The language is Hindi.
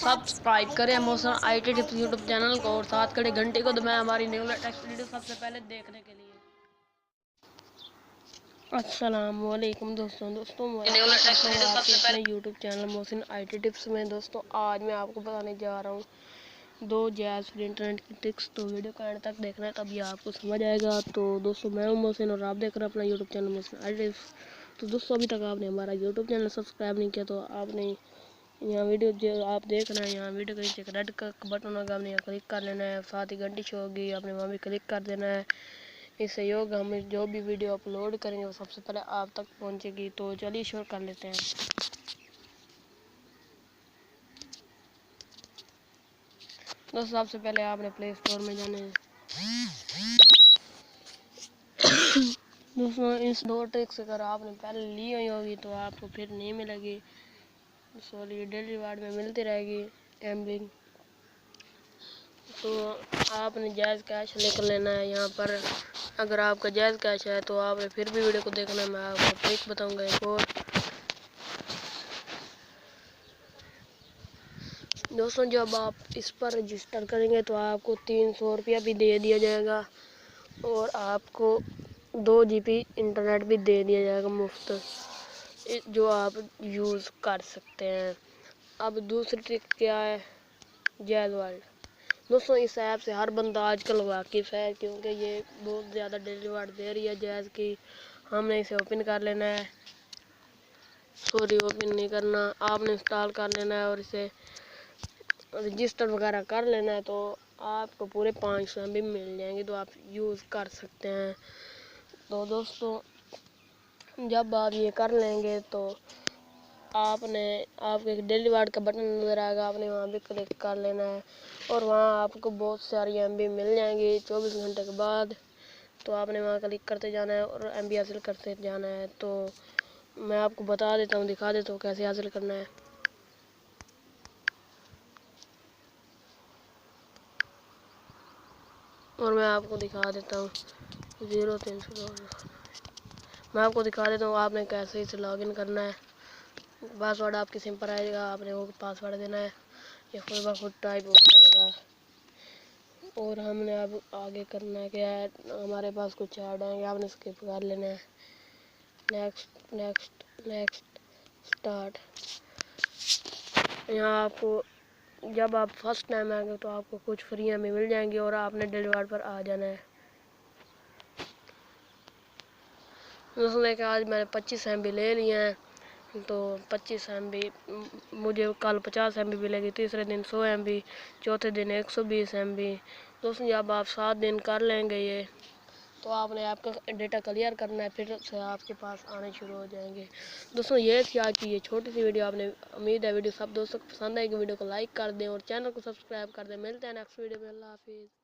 सब्सक्राइब करें Mohsin IT tips YouTube channel को और साथ खड़े घंटे को दबाएं हमारी न्यू लेटेस्ट वीडियो सबसे पहले देखने के लिए। अस्सलाम वालेकुम दोस्तों अपने YouTube channel Mohsin IT tips में। दोस्तों आज मैं आपको बताने जा रहा हूँ 2 जैज़ फ्री इंटरनेट की ट्रिक्स। तो वीडियो को एंड तक देखना है तभी आपको समझ आएगा। तो दोस्तों मैं हूँ मोहसिन और आप देख रहे हैं अपना YouTube channel Mohsin IT tips. तो दोस्तों अभी तक आपने हमारा यूट्यूब चैनल सब्सक्राइब नहीं किया तो आपने यहाँ वीडियो जो आप देख रहे हैं यहाँ वीडियो के नीचे रेड का बटन होगा, आपने यहाँ क्लिक कर लेना है। साथ ही घंटी शो होगी, आपने वहाँ भी क्लिक कर देना है। इससे योग हम जो भी वीडियो अपलोड करेंगे वो सबसे पहले आप तक पहुँचेगी। तो चलिए शुरू कर लेते हैं। दोस्तों सबसे पहले आपने प्ले स्टोर में जाना है। दोस्तों इस 2 ट्रिक्स अगर आपने पहले ली हुई होगी तो आपको फिर नहीं मिलेगी। सॉरी डेली वार्ड में मिलती रहेगी MB। तो आपने जायज़ कैश लेकर लेना है। यहाँ पर अगर आपका जायज़ कैश है तो आपने फिर भी वीडियो को देखना है। मैं आपको ट्रिक बताऊंगा एक और। दोस्तों जब आप इस पर रजिस्टर करेंगे तो आपको 300 रुपया भी दे दिया जाएगा और आपको 2 GB इंटरनेट भी दे दिया जाएगा मुफ्त, जो आप यूज़ कर सकते हैं। अब दूसरी ट्रिक क्या है, जायज़ वर्ल्ड। दोस्तों इस ऐप से हर बंदा आजकल वाकिफ़ है क्योंकि ये बहुत ज़्यादा डिलीवर्ड दे रही है जायज़ की। हमने इसे ओपन कर लेना है, सॉरी ओपन नहीं करना, आपने इंस्टॉल कर लेना है और इसे रजिस्टर वगैरह कर लेना है। तो आपको पूरे 500 MB मिल जाएंगे तो आप यूज़ कर सकते हैं। तो दोस्तों जब आप ये कर लेंगे तो आपके डिलीवर्ड का बटन नज़र आएगा, आपने वहाँ भी क्लिक कर लेना है और वहाँ आपको बहुत सारी MB मिल जाएंगी 24 घंटे के बाद। तो आपने वहाँ क्लिक करते जाना है और MB हासिल करते जाना है। तो मैं आपको बता देता हूँ, दिखा देता हूँ कैसे हासिल करना है। और मैं आपको दिखा देता हूँ 0302 मैं आपको दिखा देता हूँ आपने कैसे इसे लॉगिन करना है। पासवर्ड आपकी सिम पर आएगा, आपने वो पासवर्ड देना है, ये खुद ब खुद टाइप हो जाएगा। और हमने अब आगे करना क्या है, हमारे पास कुछ ऐड आएंगे, आपने स्किप कर लेना है। Next next next start. यहाँ आपको जब आप फर्स्ट टाइम आएंगे तो आपको कुछ फ्री में मिल जाएंगी और आपने डिलीवर पर आ जाना है। दोस्तों देखिए आज मैंने 25 MB ले लिए हैं, तो 25 MB मुझे कल 50 MB मिलेगी, तीसरे दिन 100 MB, चौथे दिन 120 MB। दोस्तों जब आप 7 दिन कर लेंगे ये तो आपने आपका डेटा क्लियर करना है, फिर से आपके पास आने शुरू हो जाएंगे। दोस्तों ये थी आज की ये छोटी सी वीडियो। आपने उम्मीद है वीडियो सब दोस्तों को पसंद आएगी। वीडियो को लाइक कर दें और चैनल को सब्सक्राइब कर दें। मिलते हैं नेक्स्ट वीडियो में। अल्लाह हाफिज़।